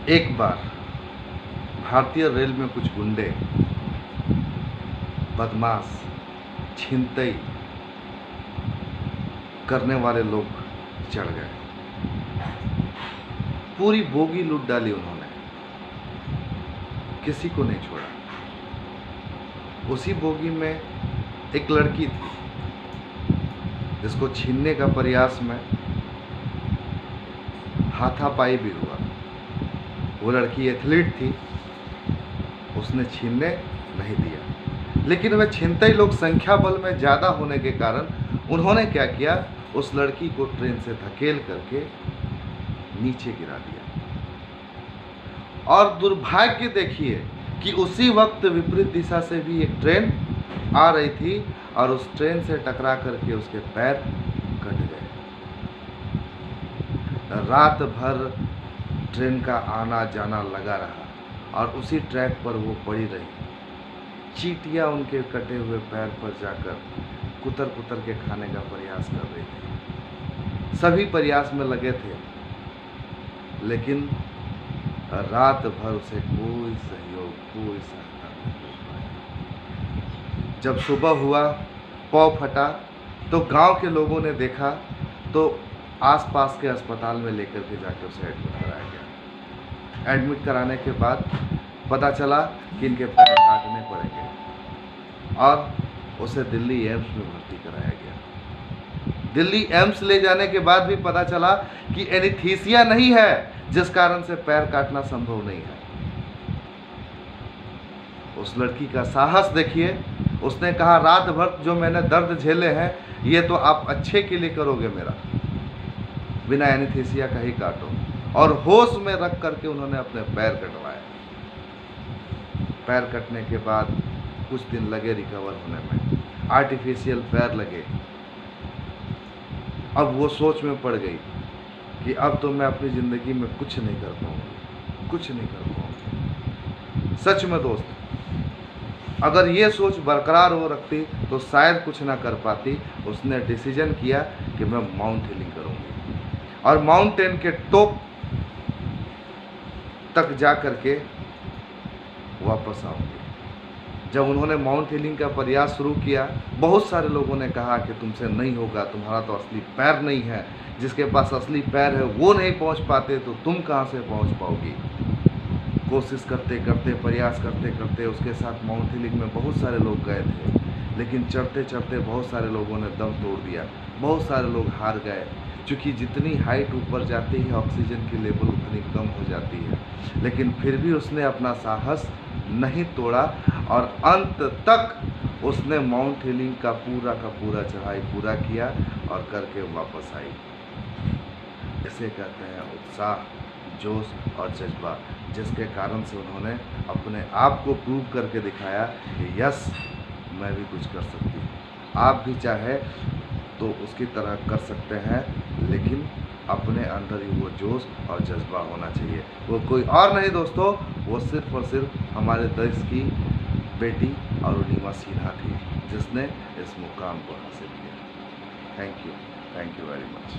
एक बार भारतीय रेल में कुछ गुंडे, बदमाश, छिनतई करने वाले लोग चढ़ गए। पूरी बोगी लूट डाली उन्होंने, किसी को नहीं छोड़ा। उसी बोगी में एक लड़की थी जिसको छीनने का प्रयास में हाथापाई भी हुआ। वो लड़की एथलीट थी, उसने छीनने नहीं दिया, लेकिन वह छिनतई लोग संख्या बल में ज़्यादा होने के कारण उन्होंने क्या किया, उस लड़की को ट्रेन से धकेल करके नीचे गिरा दिया। और दुर्भाग्य देखिए कि उसी वक्त विपरीत दिशा से भी एक ट्रेन आ रही थी और उस ट्रेन से टकरा करके उसके पैर कट गए। रात भर ट्रेन का आना जाना लगा रहा और उसी ट्रैक पर वो पड़ी रही। चींटियां उनके कटे हुए पैर पर जाकर कुतर कुतर के खाने का प्रयास कर रही थी। सभी प्रयास में लगे थे, लेकिन रात भर उसे कोई सहयोग, कोई सहायता नहीं मिल पाई। जब सुबह हुआ, पौ फटा, तो गांव के लोगों ने देखा तो आसपास के अस्पताल में लेकर के जाकर उसे एडमिट कराया गया। एडमिट कराने के बाद पता चला कि इनके पैर काटने पड़ेंगे और उसे दिल्ली एम्स में भर्ती कराया गया। दिल्ली एम्स ले जाने के बाद भी पता चला कि एनीस्थीसिया नहीं है, जिस कारण से पैर काटना संभव नहीं है। उस लड़की का साहस देखिए। उसने कहा, रात भर जो मैंने दर्द झेले हैं, ये तो आप अच्छे के लिए करोगे मेरा, बिना एनीस्थीसिया का ही काटो। और होश में रख करके उन्होंने अपने पैर कटवाए। पैर कटने के बाद कुछ दिन लगे रिकवर होने में, आर्टिफिशियल पैर लगे। अब वो सोच में पड़ गई कि अब तो मैं अपनी ज़िंदगी में कुछ नहीं कर पाऊंगी, कुछ नहीं कर पाऊंगी। सच में दोस्त, अगर ये सोच बरकरार हो रखती तो शायद कुछ ना कर पाती। उसने डिसीजन किया कि मैं माउंट हिलिंग करूंगी और माउंटेन के टॉप तक जा करके वापस आऊंगी। जब उन्होंने माउंट हिलिंग का प्रयास शुरू किया, बहुत सारे लोगों ने कहा कि तुमसे नहीं होगा, तुम्हारा तो असली पैर नहीं है, जिसके पास असली पैर है वो नहीं पहुंच पाते तो तुम कहां से पहुंच पाओगी। कोशिश करते करते, प्रयास करते करते उसके साथ माउंट हिलिंग में बहुत सारे लोग गए थे, लेकिन चढ़ते चढ़ते बहुत सारे लोगों ने दम तोड़ दिया, बहुत सारे लोग हार गए। क्योंकि जितनी हाइट ऊपर जाती है ऑक्सीजन की लेवल उतनी कम हो जाती है, लेकिन फिर भी उसने अपना साहस नहीं तोड़ा और अंत तक उसने माउंट हिलिंग का पूरा चढ़ाई पूरा किया और करके वापस आई। इसे कहते हैं उत्साह, जोश और जज्बा, जिसके कारण से उन्होंने अपने आप को प्रूव करके दिखाया कि यस, मैं भी कुछ कर सकती हूँ। आप भी चाहे तो उसकी तरह कर सकते हैं, लेकिन अपने अंदर ही वो जोश और जज्बा होना चाहिए। वो कोई और नहीं दोस्तों, वो सिर्फ और सिर्फ हमारे देश की बेटी अरुणिमा सिन्हा थी, जिसने इस मुकाम को हासिल किया। Thank you very much.